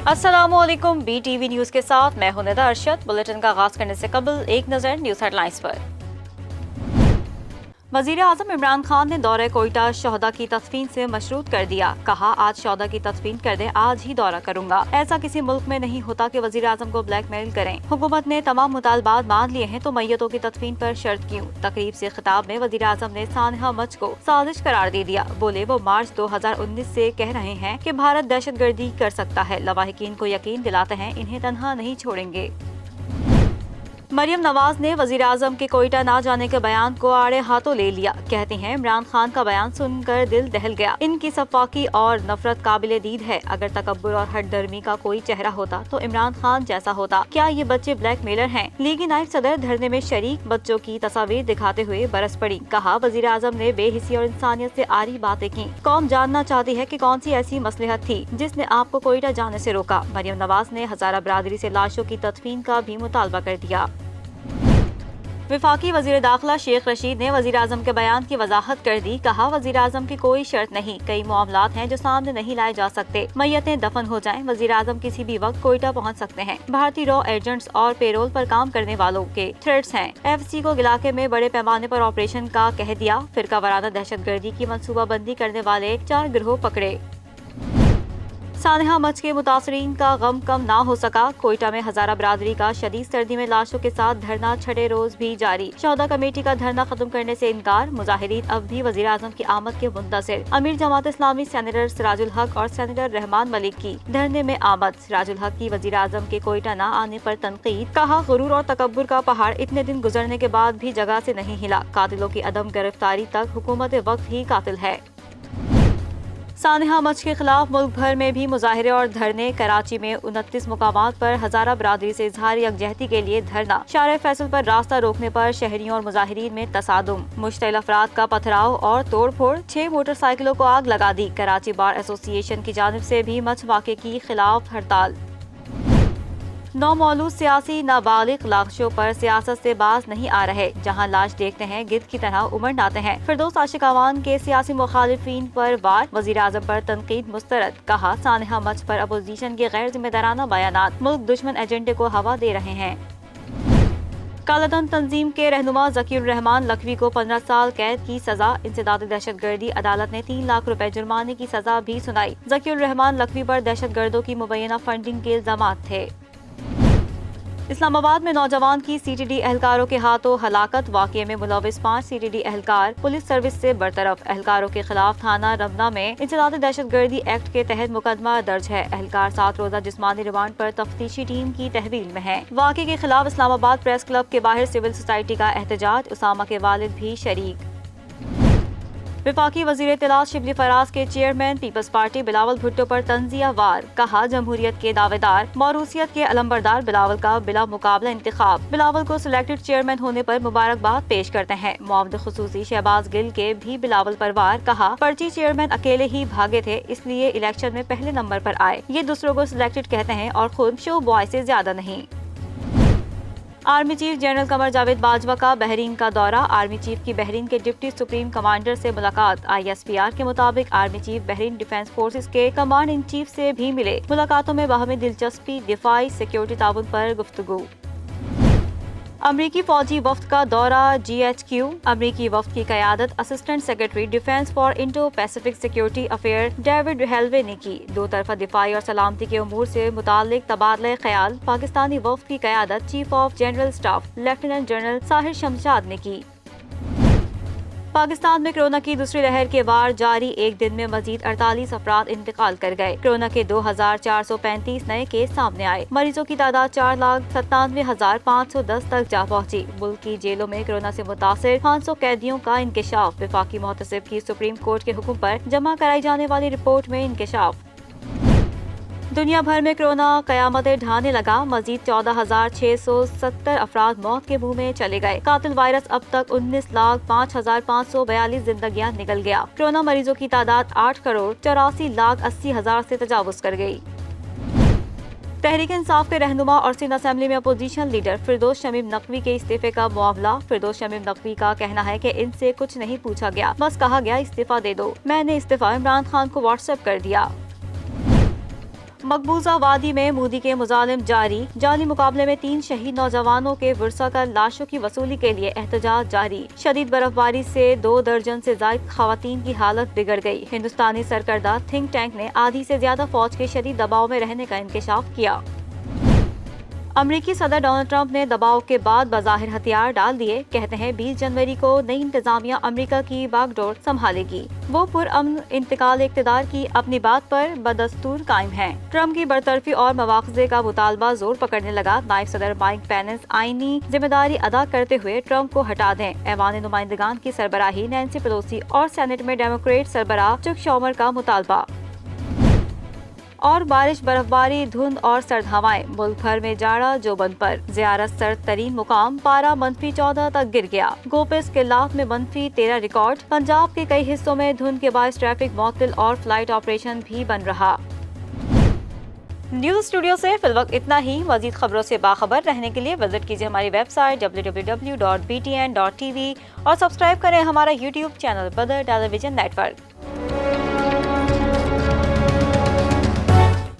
अस्सलामु अलैकुम। BTV news के साथ मैं हूं निदा अरशद। बुलेटिन का आगाज करने से कबल एक नज़र न्यूज़ हेडलाइंस पर। वज़ीर आज़म इमरान खान ने दौरे कोयटा शहदा की तदफीन से मशरूत कर दिया। कहा, आज शहदा की तदफीन कर दें, आज ही दौरा करूंगा। ऐसा किसी मुल्क में नहीं होता कि वज़ीर आज़म को ब्लैकमेल करें। हुकूमत ने तमाम मुतालबात मान लिए हैं तो मैयतों की तदफीन पर शर्त क्यों? तकरीब से खिताब में वज़ीर आज़म ने सानहा मच को साजिश करार दे दिया। बोले, वो मार्च 2019 से कह रहे हैं कि भारत दहशतगर्दी कर सकता है। लवाहिकीन को यकीन दिलाते हैं इन्हें तन्हा नहीं छोड़ेंगे। मरियम नवाज ने वज़ीर आज़म के कोयटा ना जाने के बयान को आड़े हाथों ले लिया। कहती हैं, इमरान खान का बयान सुनकर दिल दहल गया। इनकी सफाकी और नफरत काबिले दीद है। अगर तकब्बुर और हठधर्मी का कोई चेहरा होता तो इमरान खान जैसा होता। क्या ये बच्चे ब्लैकमेलर हैं? लीगी नायब सदर धरने में शरीक बच्चों की तस्वीर दिखाते हुए बरस पड़ी। कहा, वज़ीर आज़म ने बेहिसी और इंसानियत से आरी बातें की। कौम जानना चाहती है कि कौन सी ऐसी मसलहत थी जिसने आपको कोयटा जाने से रोका। मरियम नवाज ने हज़ारा बरादरी से लाशों की तदफीन का भी मुतालबा कर दिया। वफाकी वज़ीर दाखिला शेख रशीद ने वज़ीर आज़म के बयान की वजाहत कर दी। कहा, वज़ीर आज़म की कोई शर्त नहीं, कई मामलात हैं जो सामने नहीं लाए जा सकते। मैयतें दफन हो जाएं, वज़ीर आज़म किसी भी वक्त कोयटा पहुंच सकते हैं। भारतीय रॉ एजेंट्स और पेरोल पर काम करने वालों के थ्रेट्स हैं। FC को इलाके में बड़े पैमाने पर ऑपरेशन का कह दिया। फिरका वाराना दहशतगर्दी की मनसूबाबंदी करने वाले 4 गिरोह पकड़े। सानहा मच के मुतासरीन का गम कम ना हो सका। कोयटा में हज़ारा बरादरी का शदीद सर्दी में लाशों के साथ धरना छठे रोज भी जारी। शहदा कमेटी का धरना खत्म करने से इनकार। मुजाहिरीन अब भी वज़ीर आज़म की आमद के मुंतज़िर। अमीर जमात इस्लामी सेनेटर सिराजुल हक और सेनेटर रहमान मलिक की धरने में आमद। सिराजुल हक की वज़ीर आज़म के कोयटा न आने पर तनकीद। कहा, गुरूर और तकब्बुर का पहाड़ इतने दिन गुजरने के बाद भी जगह से नहीं हिला। कातिलों की अदम गिरफ्तारी तक हुकूमत वक्त ही कातिल है। सानहा मच के खिलाफ मुल्क भर में भी मुजाहिरे और धरने। कराची में 29 मुकामात पर हज़ारा बरादरी से इजहार यकजहती के लिए धरना। शारे फैसल पर रास्ता रोकने पर शहरियों और मुजाहिरीन में तसादुम। मुश्तइल अफराद का पथराव और तोड़ फोड़। 6 मोटरसाइकिलों को आग लगा दी। कराची बार एसोसिएशन की जानिब से भी मच वाक़े की खिलाफ हड़ताल। नौमौलूद सियासी नाबालिग लाशों पर सियासत से बाज नहीं आ रहे। जहां लाश देखते हैं गिद्ध की तरह उमड़ आते हैं। फिरदौस आशिक अवान के सियासी मुखालिफिन पर वार। वज़ीर आज़म पर तनकीद मुस्तरद। कहा, सानहा मच पर अपोजिशन के गैर जिम्मेदाराना बयानात मुल्क दुश्मन एजेंडे को हवा दे रहे हैं। कालाधन तंजीम के रहनुमा ज़कीउर रहमान लखवी को 15 साल कैद की सजा। इंसदाद दहशतगर्दी अदालत ने 3 लाख रुपए जुर्माने की सजा भी सुनाई। ज़कीउर रहमान लखवी पर दहशतगर्दों की मुबैना फंडिंग के इल्जामात थे। इस्लामाबाद में नौजवान की CTD एहलकारों के हाथों हलाकत। वाक़ये में मुलविस 5 CTD एहलकार पुलिस सर्विस से बरतरफ। एहलकारों के खिलाफ थाना रमना में इंसदाद दहशतगर्दी एक्ट के तहत मुकदमा दर्ज है। एहलकार 7 रोजा जिस्मानी रिमांड पर तफ्तीशी टीम की तहवील में है। वाक़ये के खिलाफ इस्लामाबाद प्रेस क्लब के बाहर सिविल सोसाइटी का एहतजाज। उसामा के वालिद भी शरीक। वफाकी वज़ीर इत्तलात शिबली फराज के चेयरमैन पीपल्स पार्टी बिलावल भुट्टो पर तंजिया वार। कहा, जमहूरियत के दावेदार मौरूसियत के अलंबरदार बिलावल का बिला मुकाबला इंतखाब। बिलावल को सिलेक्टेड चेयरमैन होने पर मुबारकबाद पेश करते हैं। मुआवद खुसूसी शहबाज गिल के भी बिलावल पर वार। कहा, पर्ची चेयरमैन अकेले ही भागे थे, इसलिए इलेक्शन में पहले नंबर पर आए। ये दूसरों को सिलेक्टेड कहते हैं और खुद शो बॉय से ज्यादा नहीं। Army chief general Qamar Javed Bajwa का बहरीन का दौरा। आर्मी चीफ की बहरीन के डिप्टी सुप्रीम कमांडर से मुलाकात। ISPR के मुताबिक army chief Bahrain defence forces के कमांड इन चीफ से भी मिले। मुलाकातों में बाहमी दिलचस्पी, दिफाई सिक्योरिटी ताउन पर गुफ्तगू। अमरीकी फौजी वफ्द का दौरा GHQ। अमरीकी वफ्द की क़यादत assistant secretary defence for Indo Pacific security affair David Helvey ने की। 2 तरफा दिफाई और सलामती के उमूर से मुताल्लिक तबादला ख्याल पाकिस्तानी वफ्द की क़यादत chief of general staff lieutenant general Sahir Shamshad ने की। पाकिस्तान में कोरोना की दूसरी लहर के वार जारी। एक दिन में मजीद 48 अफराद इंतकाल कर गए। कोरोना के 2435 नए केस सामने आए। मरीजों की तादाद 4,97,510 तक जा पहुंची। मुल्क की जेलों में कोरोना से मुतासिर 500 कैदियों का इंकशाफ। वफाकी मोहतसिब की सुप्रीम कोर्ट के हुक्म पर जमा कराई जाने वाली रिपोर्ट में इंकशाफ। दुनिया भर में कोरोना कयामतें ढाने लगा। मजीद 14,670 अफराद मौत के मुंह में चले गए। कातिल वायरस अब तक 19,05,542 जिंदगियां निकल गया। कोरोना मरीजों की तादाद 8,84,80,000 से तजावुज कर गई। तहरीक इंसाफ के रहनुमा और सिंध असेंबली में अपोजिशन लीडर फिरदौस शमीम नकवी के इस्तीफे का मामला। फिरदौस शमीम नकवी का कहना है कि इनसे कुछ नहीं पूछा गया, बस कहा गया इस्तीफा दे दो। मैंने इस्तीफा इमरान खान को व्हाट्सएप कर दिया। मकबूजा वादी में मोदी के मुजालिम जारी, जाली मुकाबले में 3 शहीद नौजवानों के वर्सा का लाशों की वसूली के लिए एहतजाज जारी। शदीद बर्फबारी से 2 दर्जन से ज्यादा खवातीन की हालत बिगड़ गई। हिंदुस्तानी सरकर्दा थिंक टैंक ने आधी से ज्यादा फौज के शदीद दबाव में रहने का इंकशाफ किया। अमरीकी सदर डोनाल्ड ट्रंप ने दबाव के बाद बज़ाहिर हथियार डाल दिए। कहते हैं 20 जनवरी को नई इंतजामिया अमरीका की बागडोर संभालेगी। वो पुरअमन इंतकाल इक़्तिदार की अपनी बात पर बदस्तूर कायम हैं। ट्रंप की बरतरफी और मवाख़ज़े का मुतालबा जोर पकड़ने लगा। नायब सदर माइक पेंस आईनी जिम्मेदारी अदा करते हुए ट्रंप को हटा दें। ऐवान नुमाइंदगान की सरबराही नैंसी पेलोसी और सेनेट में डेमोक्रेट सरबराह चक शॉमर का मुतालबा। और बारिश, बर्फबारी, धुंध और सर्द हवाएं, मुल्क भर में जाड़ा जोबन पर। ज़ियारत सर्द तरीन मुकाम, पारा -14 तक गिर गया। गोपिस किल्लात में -13 रिकॉर्ड। पंजाब के कई हिस्सों में धुंध के बायस ट्रैफिक मुअत्तल और फ्लाइट ऑपरेशन भी बंद रहा। न्यूज़ स्टूडियो से फिलवक्त इतना ही। मज़ीद खबरों से बाखबर रहने के लिए विजिट कीजिए हमारी वेबसाइट www.btn.tv और सब्सक्राइब करें हमारा YouTube चैनल बदर टेलीविजन नेटवर्क।